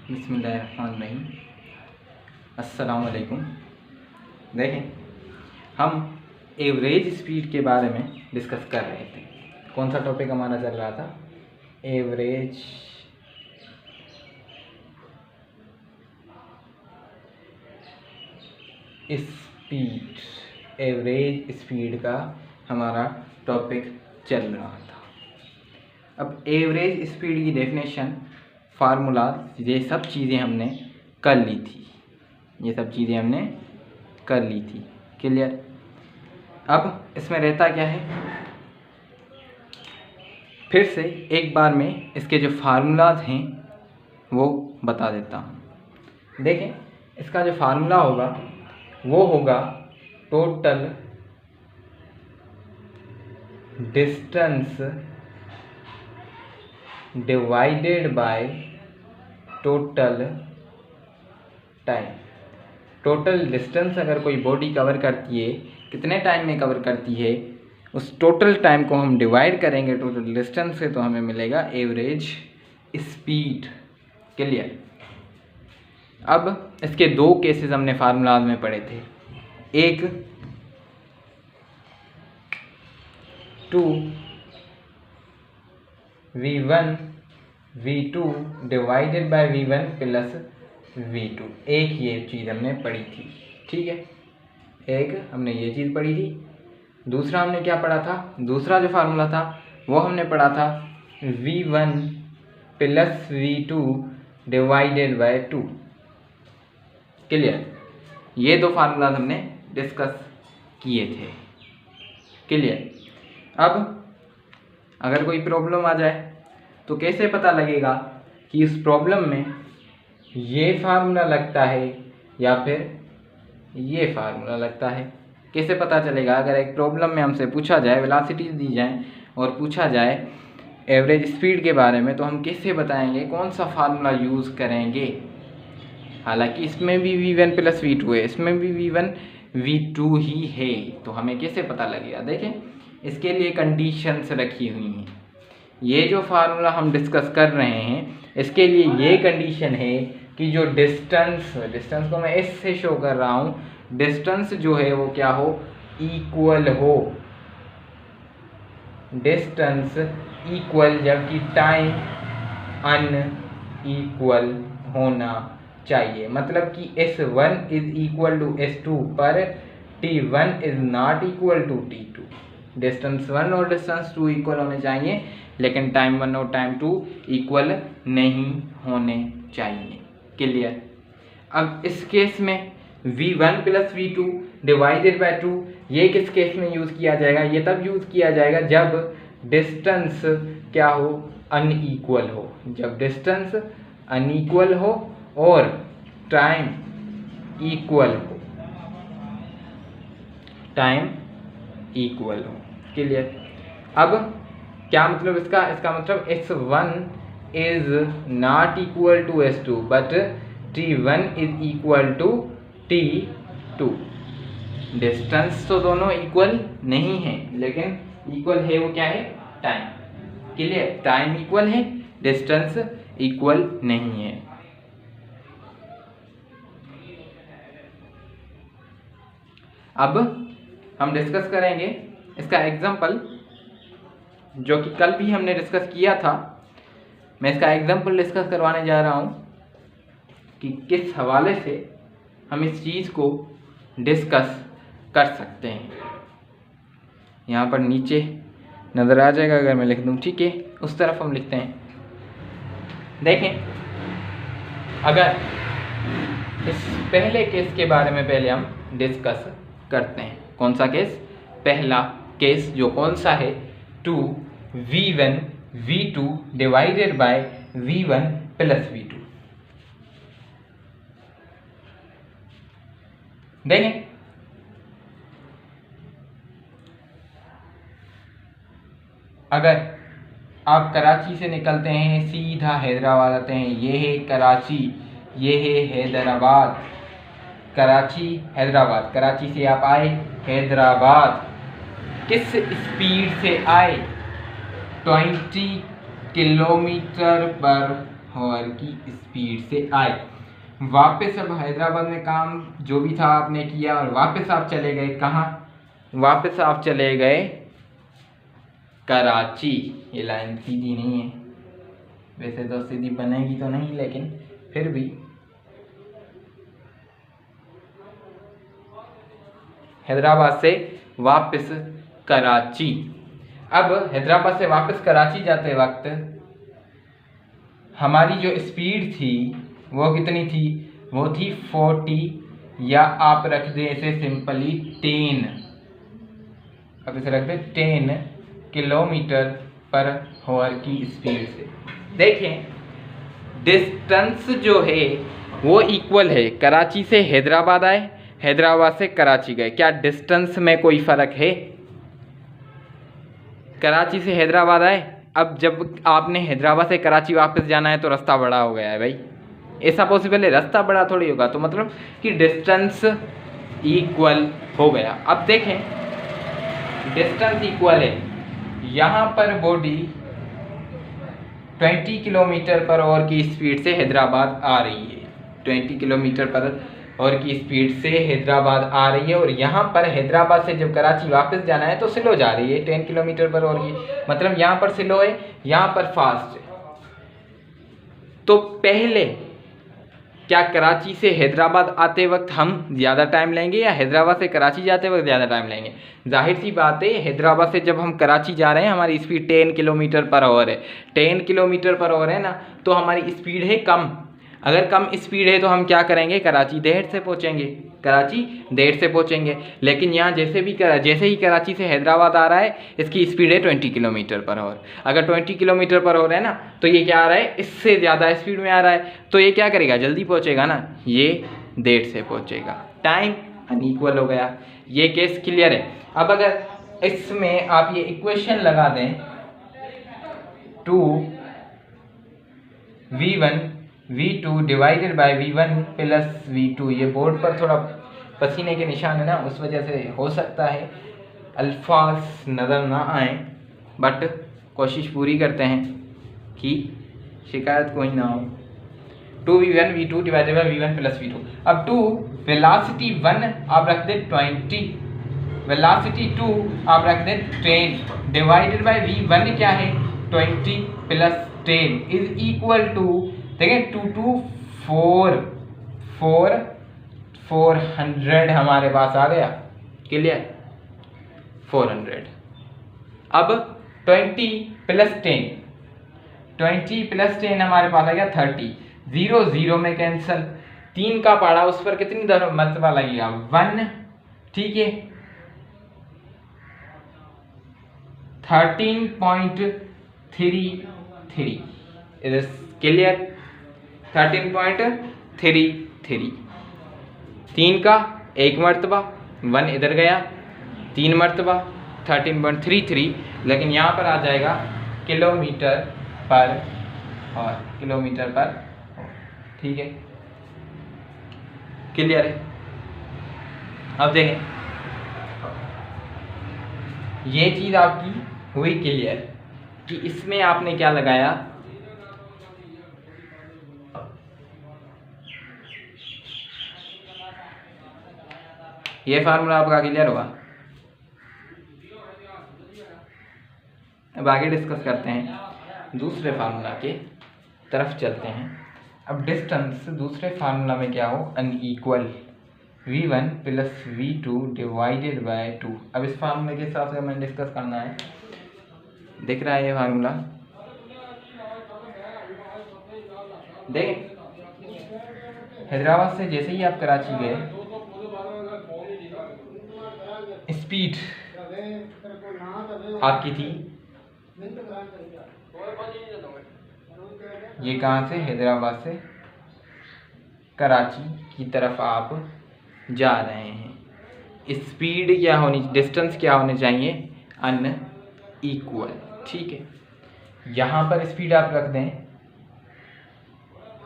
बिस्मिल्लाहिर्रहमानिर्रहीम। अस्सलाम वालेकुम। देखें, हम एवरेज स्पीड के बारे में डिस्कस कर रहे थे। कौन सा टॉपिक हमारा चल रहा था? Average speed. एवरेज स्पीड का हमारा टॉपिक चल रहा था। अब एवरेज स्पीड की डेफिनेशन, फार्मूला, ये सब चीज़ें हमने कर ली थी। क्लियर? अब इसमें रहता क्या है, फिर से एक बार में इसके जो फार्मूलाज हैं वो बता देता हूँ। देखें, इसका जो फार्मूला होगा वो होगा total distance divided by total time. Total distance अगर कोई बॉडी कवर करती है, कितने टाइम में कवर करती है, उस टोटल टाइम को हम डिवाइड करेंगे टोटल डिस्टेंस से, तो हमें मिलेगा एवरेज स्पीड। क्लियर? अब इसके दो केसेस हमने फार्मूलाज में पढ़े थे। एक 2v1 v2 divided bye v1 plus v2। एक ये चीज़ हमने पढ़ी थी, ठीक है, एक हमने ये चीज़ पढ़ी थी। दूसरा हमने क्या पढ़ा था? दूसरा जो फार्मूला था वो हमने पढ़ा था v1 plus v2 divided by 2। Clear? ये दो फार्मूला हमने डिस्कस किए थे। क्लियर? अब अगर कोई प्रॉब्लम आ जाए तो कैसे पता लगेगा कि इस प्रॉब्लम में ये फार्मूला लगता है या फिर ये फार्मूला लगता है? कैसे पता चलेगा? अगर एक प्रॉब्लम में हमसे पूछा जाए, वेलोसिटीज दी जाए और पूछा जाए एवरेज स्पीड के बारे में, तो हम कैसे बताएंगे कौन सा फार्मूला यूज़ करेंगे? हालांकि इसमें भी v1 प्लस v2 है, इसमें भी v1 v2 ही है, तो हमें कैसे पता लगेगा? देखें, इसके लिए कंडीशंस रखी हुई हैं। ये जो फार्मूला हम डिस्कस कर रहे हैं, इसके लिए ये कंडीशन है कि जो डिस्टेंस को मैं एस से शो कर रहा हूँ, डिस्टेंस जो है वो क्या हो? इक्वल हो। डिस्टेंस इक्वल, जबकि टाइम अनइक्वल होना चाहिए। मतलब कि S1 is equal to S2 पर T1 is not equal to T2। Distance 1 और डिस्टेंस 2 इक्वल होने चाहिए, लेकिन टाइम 1 और टाइम 2 इक्वल नहीं होने चाहिए। क्लियर? अब इस केस में v1 plus v2 divided by 2, ये किस केस में यूज़ किया जाएगा? ये तब यूज़ किया जाएगा जब डिस्टेंस क्या हो? अनइक्वल हो। जब डिस्टेंस अनइक्वल हो और टाइम इक्वल हो। क्लियर? अब क्या मतलब इसका? इसका मतलब S1 is not equal to S2 but T1 is equal to T2। Distance तो दोनों इक्वल नहीं है, लेकिन इक्वल है वो क्या है? टाइम। क्लियर? टाइम इक्वल है, डिस्टेंस इक्वल नहीं है। अब हम डिस्कस करेंगे इसका एग्जाम्पल, जो कि कल भी हमने डिस्कस किया था। मैं इसका एग्जाम्पल डिस्कस करवाने जा रहा हूँ कि किस हवाले से हम इस चीज़ को डिस्कस कर सकते हैं। यहाँ पर नीचे नज़र आ जाएगा अगर मैं लिख दूँ, ठीक है, उस तरफ हम लिखते हैं। देखें, अगर इस पहले केस के बारे में पहले हम डिस्कस करते हैं। कौन सा केस? पहला केस जो कौन सा है? 2v1 v2 divided bye v1 plus v2। देखें, अगर आप कराची से निकलते हैं, सीधा हैदराबाद आते हैं, ये है कराची, ये है हैदराबाद। कराची हैदराबाद, कराची से आप आए हैदराबाद, किस स्पीड से आए? 20 किलोमीटर पर हॉर की स्पीड से आए। वापस अब हैदराबाद में काम जो भी था आपने किया और वापस आप चले गए कहाँ? वापस आप चले गए कराची। ये लाइन सीधी नहीं है, वैसे तो सीधी बनेगी तो नहीं, लेकिन फिर भी हैदराबाद से वापस कराची। अब हैदराबाद से वापस कराची जाते वक्त हमारी जो स्पीड थी वो कितनी थी? वो थी 40, या आप रख दें इसे सिंपली 10, अब इसे रख दें 10 किलोमीटर पर आवर की स्पीड से। देखें डिस्टेंस जो है वो इक्वल है। कराची से हैदराबाद आए, हैदराबाद से कराची गए, क्या डिस्टेंस में कोई फ़र्क है? कराची से हैदराबाद आए, अब जब आपने हैदराबाद से कराची वापस जाना है तो रास्ता बड़ा हो गया है भाई, ऐसा पॉसिबल है? रास्ता बड़ा थोड़ी होगा, तो मतलब कि डिस्टेंस इक्वल हो गया। अब देखें डिस्टेंस इक्वल है, यहाँ पर बॉडी 20 किलोमीटर पर आवर की स्पीड से हैदराबाद आ रही है, 20 किलोमीटर पर आवर की स्पीड से हैदराबाद आ रही है, और यहाँ पर हैदराबाद से जब कराची वापस जाना है तो स्लो जा रही है 10 किलोमीटर पर आवर की, मतलब यहाँ पर स्लो है, यहाँ पर फास्ट है। तो पहले क्या कराची से हैदराबाद आते वक्त हम ज़्यादा टाइम लेंगे या हैदराबाद से कराची जाते वक्त ज़्यादा टाइम लेंगे? जाहिर सी बात है, हैदराबाद से जब हम कराची जा रहे हैं हमारी स्पीड 10 किलोमीटर पर आवर है, 10 किलोमीटर पर आवर है ना, तो हमारी स्पीड है कम। अगर कम स्पीड है तो हम क्या करेंगे? कराची देर से पहुँचेंगे, कराची देर से पहुँचेंगे। लेकिन यहाँ जैसे ही कराची से हैदराबाद आ रहा है इसकी स्पीड है 20 किलोमीटर पर आवर। अगर 20 किलोमीटर पर आवर है ना, तो ये क्या आ रहा है? इससे ज़्यादा स्पीड में आ रहा है, तो ये क्या करेगा? जल्दी पहुँचेगा ना, ये देर से पहुँचेगा, टाइम अनइक्वल हो गया। ये केस क्लियर है। अब अगर इसमें आप ये इक्वेशन लगा दें 2v1 v2 divided bye v1 plus v2, ये बोर्ड पर थोड़ा पसीने के निशान है ना, उस वजह से हो सकता है अल्फाज नज़र ना आए, बट कोशिश पूरी करते हैं कि शिकायत कोई ना हो। 2v1 v2 divided bye v1 plus v2। अब 2 वेलोसिटी 1 आप रख दें 20, वेलोसिटी 2 आप रख दें 10, डिवाइडेड बाय v1 क्या है? 20 प्लस 10 इज इक्वल टू, देखें 2 2 4 400 हमारे पास आ गया, क्लियर? 400। अब 20 प्लस 10, 20 प्लस 10 हमारे पास आ गया 30, 0 0 में कैंसिल, 3 का पाड़ा उस पर कितनी मरतबा लगेगा? 1, ठीक है, 13.33 इज क्लियर, 13.33, 3 का 1 मरतबा, 1 इधर गया, 3 मरतबा 13.33, लेकिन यहाँ पर आ जाएगा किलोमीटर पर और किलोमीटर पर, ठीक है, क्लियर है। अब देखें ये चीज़ आपकी हुई क्लियर कि इसमें आपने क्या लगाया? ये फार्मूला आपका क्लियर हुआ। अब आगे डिस्कस करते हैं, दूसरे फार्मूला के तरफ चलते हैं। अब डिस्टेंस दूसरे फार्मूला में क्या हो? Unequal, v1 plus v2 divided by 2। अब इस फार्मूले के हिसाब से हमें डिस्कस करना है। दिख रहा है ये फार्मूला? देखें हैदराबाद से जैसे ही आप कराची गए, स्पीड आपकी थी, ये कहाँ से? हैदराबाद से कराची की तरफ आप जा रहे हैं। स्पीड क्या होनी, डिस्टेंस क्या होने चाहिए? अनइक्वल, ठीक है। यहाँ पर स्पीड आप रख दें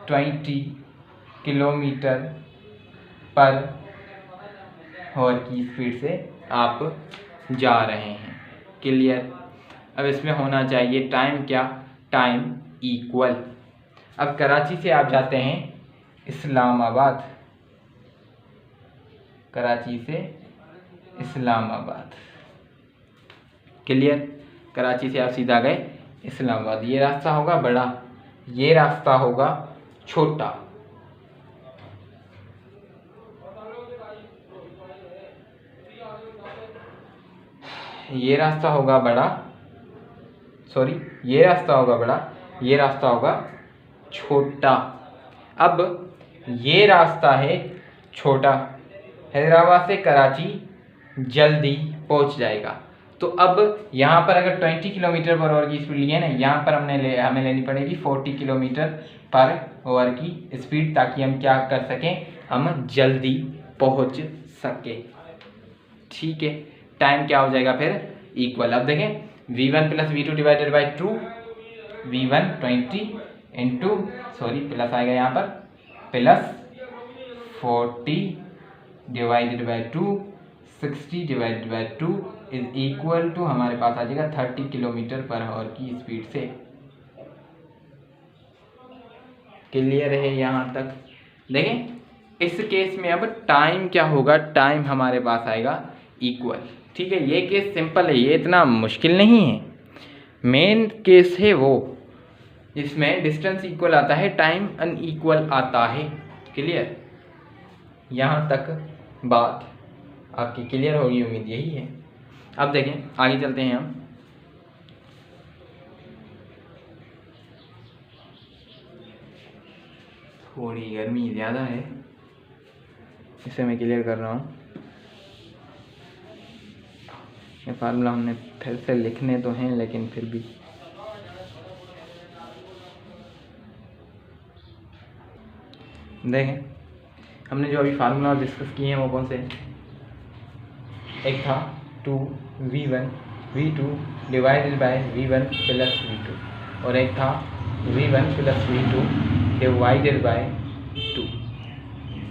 20 किलोमीटर पर आवर की स्पीड से आप जा रहे हैं, क्लियर? अब इसमें होना चाहिए टाइम क्या? Time equal. अब कराची से आप जाते हैं इस्लामाबाद, कराची से इस्लामाबाद, क्लियर। कराची से आप सीधा गए इस्लामाबाद। ये रास्ता होगा बड़ा, ये रास्ता होगा छोटा। ये रास्ता होगा बड़ा, सॉरी, ये रास्ता होगा बड़ा, ये रास्ता होगा छोटा। अब ये रास्ता है छोटा, हैदराबाद से कराची जल्दी पहुंच जाएगा। तो अब यहाँ पर अगर 20 किलोमीटर पर आवर की स्पीड लिए ना, यहाँ पर हमें लेनी पड़ेगी 40 किलोमीटर पर आवर की स्पीड, ताकि हम क्या कर सकें, हम जल्दी पहुंच सकें। ठीक है, टाइम क्या हो जाएगा फिर, इक्वल। अब देखें v1 plus v2 divided by 2, v1 20 into, sorry plus आएगा यहाँ पर, plus 40 divided by 2, 60 divided by 2 is equal to हमारे पास आ जाएगा 30 किलोमीटर पर आवर की स्पीड से। क्लियर है यहाँ तक। देखें इस केस में अब टाइम क्या होगा, टाइम हमारे पास आएगा इक्वल। ठीक है, ये केस सिंपल है, ये इतना मुश्किल नहीं है। मेन केस है वो जिसमें डिस्टेंस इक्वल आता है, टाइम अनइक्वल आता है। क्लियर, यहाँ तक बात आपकी क्लियर होगी, उम्मीद यही है। अब देखें आगे चलते हैं हम। थोड़ी गर्मी ज़्यादा है, इसे मैं क्लियर कर रहा हूँ। ये फार्मूला हमने फिर से लिखने तो हैं, लेकिन फिर भी देखें हमने जो अभी फार्मूला डिस्कस किए हैं वो कौन से, एक था 2v1 divided by v1 plus v2, और एक था v1 plus v2 divided by 2।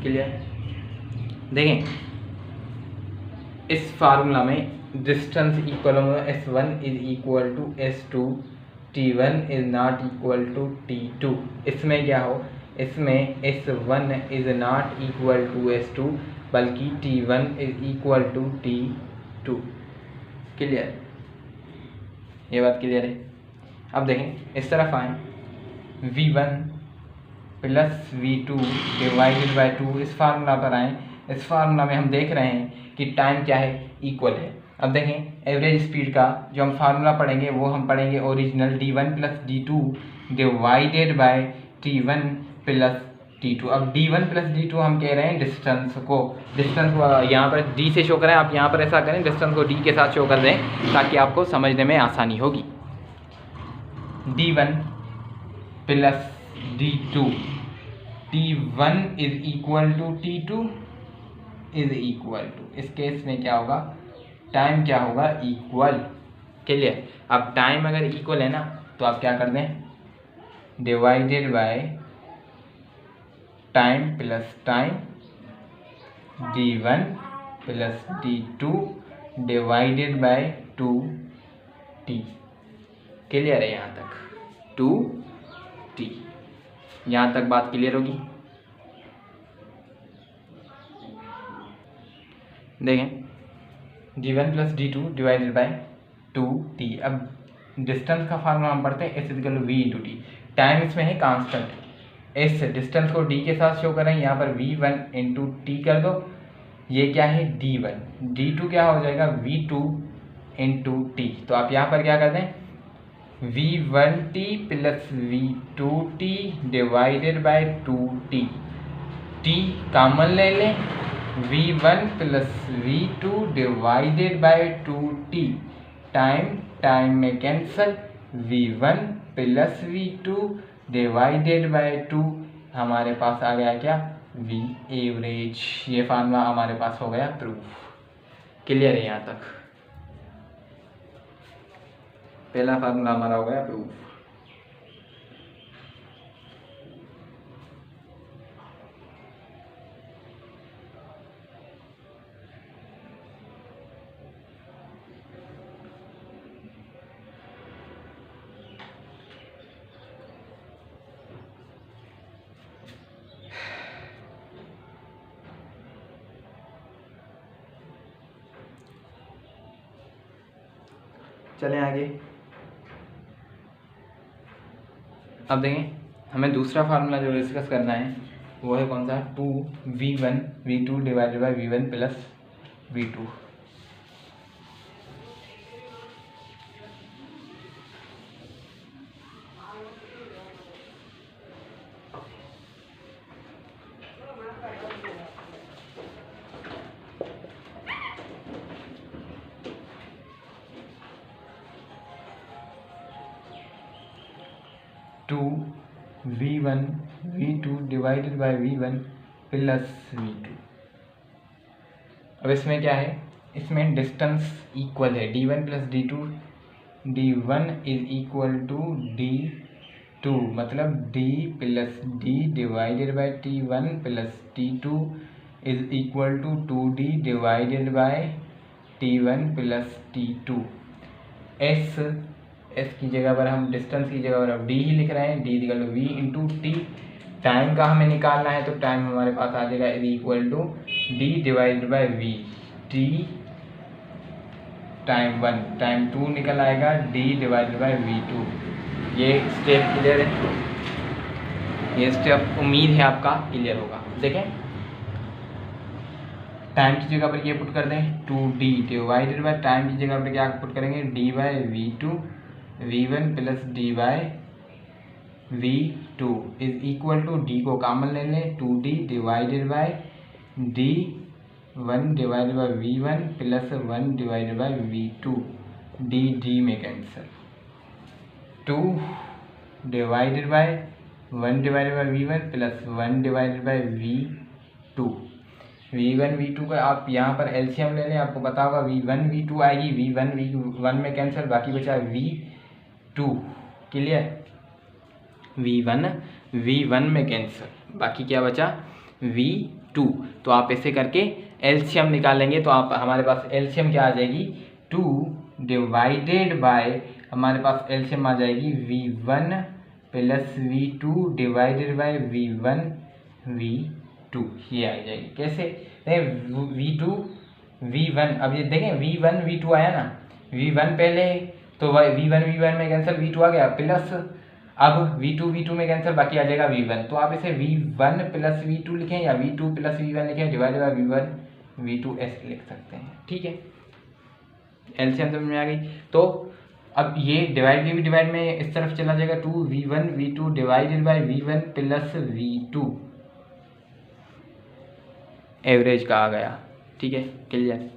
Clear. देखें इस फार्मूला में डिस्टेंस इक्वल होगा, s1 is equal to s2, t1 is not equal to t2। इसमें क्या हो, इसमें s1 is not equal to s2, बल्कि t1 is equal to t2। Clear, ये बात क्लियर है। अब देखें इस तरफ आए, v1 plus v2 divided by 2, इस फार्मूला पर आए। इस फार्मूला में हम देख रहे हैं कि टाइम क्या है, इक्वल है। अब देखें एवरेज स्पीड का जो हम फार्मूला पढ़ेंगे वो हम पढ़ेंगे original d1 plus d2 divided bye t1 plus t2। अब d1 प्लस d2 हम कह रहे हैं डिस्टेंस को यहाँ पर d से शो करें, आप यहाँ पर ऐसा करें, डिस्टेंस को d के साथ शो कर दें ताकि आपको समझने में आसानी होगी। d1 plus d2, t1 is equal to t2 is equal to, इस केस में क्या होगा, टाइम क्या होगा, इक्वल। क्लियर। अब टाइम अगर इक्वल है ना, तो आप क्या कर दें, divided by time plus time, d1 plus d2 divided by 2t। Clear है यहाँ तक, 2t। यहाँ तक बात क्लियर होगी। देखें d1 plus d2 divided by 2t। अब डिस्टेंस का फार्मूला हम पढ़ते हैं, s equal to v into t. Time इसमें है कांस्टेंट, s डिस्टेंस को d के साथ शो करें, यहाँ पर v1 इंटू टी कर दो, ये क्या है d1, d2 क्या हो जाएगा v2 इंटू टी। तो आप यहाँ पर क्या कर दें, v1t plus v2t divided by 2t, t common ले लें, v1 plus v2 divided by 2t, time में cancel, v1 plus v2 divided by 2, हमारे पास आ गया क्या, v एवरेज। ये फार्मूला हमारे पास हो गया प्रूफ। क्लियर है यहाँ तक, पहला फार्मूला हमारा हो गया प्रूफ। चलें आगे। अब देखें हमें दूसरा फार्मूला जो डिस्कस करना है वो है कौन सा, 2v1v2 divided by v1 plus v2। Two v1v2 divided by v1 plus v2। अब इसमें क्या है, इसमें डिस्टेंस इक्वल है d1 plus d2, d1 is equal to d2, मतलब d plus d divided by t1 plus t2 is equal to 2d divided by t1 plus t2। S की जगह पर हम डिस्टेंस की जगह पर अब डी ही लिख रहे हैं, d equal to v into t. Time का हमें निकालना है तो टाइम हमारे पास आ जाएगा is equal to d divided by v, t time 1 time 2 निकल आएगा डी डिवाइडेड बाई v2। ये स्टेप क्लियर है, ये स्टेप उम्मीद है आपका क्लियर होगा। देखें टाइम की जगह पर ये पुट कर दें 2d डिवाइडेड बाई टाइम की जगह पर क्या पुट करेंगे d by v2, v1 plus d by v2 is equal to d को कॉमन ले लें 2d divided by d1 divided by v1 plus 1 divided by v2, d में cancel, 2 divided by 1 divided by v1 plus 1 divided by v2। v1 v2 का आप यहाँ पर LCM ले लें, आपको पता होगा v1 v2 आएगी, v1 v1 में कैंसिल, बाकी बचा v2। क्लियर, v1 v1 में कैंसिल, बाकी क्या बचा v2। तो आप ऐसे करके एलसीएम निकालेंगे तो आप हमारे पास एलसीएम क्या आ जाएगी 2 डिवाइडेड बाय, हमारे पास एलसीएम आ जाएगी v1 plus v2 divided bye v1 v2, ये आ जाएगी। कैसे v2 v1, अब ये देखें v1 v2 आया ना, v1 पहले तो v1 v1 में कैंसिल, v2 आ गया प्लस, अब v2 v2 में कैंसिल, बाकी आ जाएगा v1। तो आप इसे v1 प्लस v2 लिखें या v2 प्लस v1 लिखें, डिवाइडेड बाय v1 v2 ऐसे लिख सकते हैं। ठीक है, एलसीएम समझ में आ गई। तो अब ये डिवाइड में इस तरफ चला जाएगा 2v1 v2 divided bye v1 plus v2, average का आ गया। ठीक है, क्लियर।